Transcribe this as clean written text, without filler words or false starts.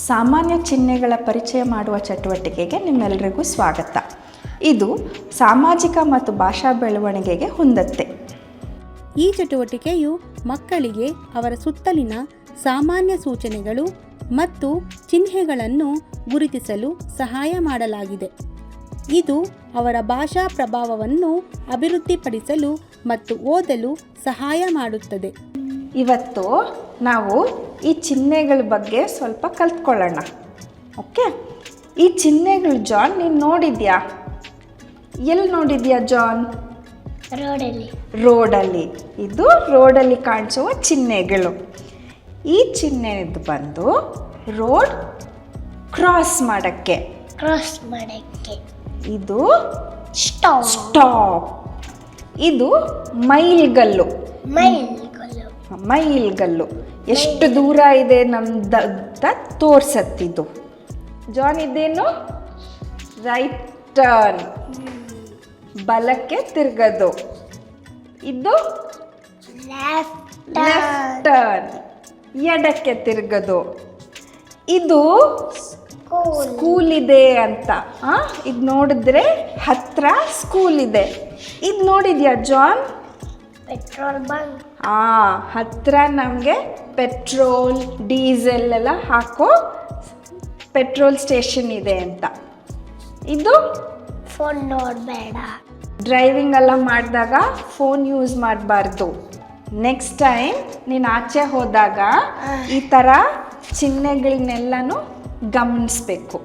ಸಾಮಾನ್ಯ ಚಿಹ್ನೆಗಳ ಪರಿಚಯ ಮಾಡುವ ಚಟುವಟಿಕೆಗೆ ನಿಮ್ಮೆಲ್ಲರಿಗೂ ಸ್ವಾಗತ. ಇದು ಸಾಮಾಜಿಕ ಮತ್ತು ಭಾಷಾ ಬೆಳವಣಿಗೆಗೆ ಹೊಂದುತ್ತೆ. ಈ ಚಟುವಟಿಕೆಯು ಮಕ್ಕಳಿಗೆ ಅವರ ಸುತ್ತಲಿನ ಸಾಮಾನ್ಯ ಸೂಚನೆಗಳು ಮತ್ತು ಚಿಹ್ನೆಗಳನ್ನು ಗುರುತಿಸಲು ಸಹಾಯ ಮಾಡಲಾಗಿದೆ. ಇದು ಅವರ ಭಾಷಾ ಪ್ರಭಾವವನ್ನು ಅಭಿವೃದ್ಧಿಪಡಿಸಲು ಮತ್ತು ಓದಲು ಸಹಾಯ ಮಾಡುತ್ತದೆ. ಇವತ್ತು ನಾವು ಈ ಚಿಹ್ನೆಗಳ ಬಗ್ಗೆ ಸ್ವಲ್ಪ ಕಲ್ತ್ಕೊಳ್ಳೋಣ. ಓಕೆ, ಈ ಚಿಹ್ನೆಗಳು ಜಾನ್ ನೀನು ನೋಡಿದ್ಯಾ? ಎಲ್ಲಿ ನೋಡಿದ್ಯಾ ಜಾನ್? ರೋಡಲ್ಲಿ. ಇದು ರೋಡಲ್ಲಿ ಕಾಣಿಸುವ ಚಿಹ್ನೆಗಳು. ಈ ಚಿಹ್ನೆದು ಬಂದು ರೋಡ್ ಕ್ರಾಸ್ ಮಾಡೋಕ್ಕೆ. ಇದು ಸ್ಟಾಪ್. ಇದು ಮೈಲ್ಗಲ್ಲು. ಎಷ್ಟು ದೂರ ಇದೆ ನಮ್ದ ತೋರ್ಸತ್ತಿದು. ಜಾನ್ ಇದೇನು? ರೈಟ್ ಟರ್ನ್, ಬಲಕ್ಕೆ ತಿರ್ಗದು. ಇದು ಲೆಫ್ಟ್ ಟರ್ನ್, ಎಡಕ್ಕೆ ತಿರ್ಗದು. ಇದು ಸ್ಕೂಲ್ ಇದೆ ಅಂತ. ಇದು ನೋಡಿದ್ರೆ ಹತ್ರ ಸ್ಕೂಲ್ ಇದೆ. ಇದು ನೋಡಿದ್ಯಾ ಜಾನ್? Petrol bunk. ಹತ್ರ ನಮಗೆ ಪೆಟ್ರೋಲ್ ಡೀಸೆಲ್ ಎಲ್ಲ ಹಾಕೋ ಪೆಟ್ರೋಲ್ ಸ್ಟೇಷನ್ ಇದೆ ಅಂತ. ಇದು ಫೋನ್ ನೋಡಬೇಡ. ಡ್ರೈವಿಂಗ್ ಎಲ್ಲ ಮಾಡಿದಾಗ ಫೋನ್ ಯೂಸ್ ಮಾಡಬಾರ್ದು. ನೆಕ್ಸ್ಟ್ ಟೈಮ್ ನೀನು ಆಚೆ ಹೋದಾಗ ಈ ಥರ ಚಿಹ್ನೆಗಳನ್ನೆಲ್ಲನೂ ಗಮನಿಸ್ಬೇಕು.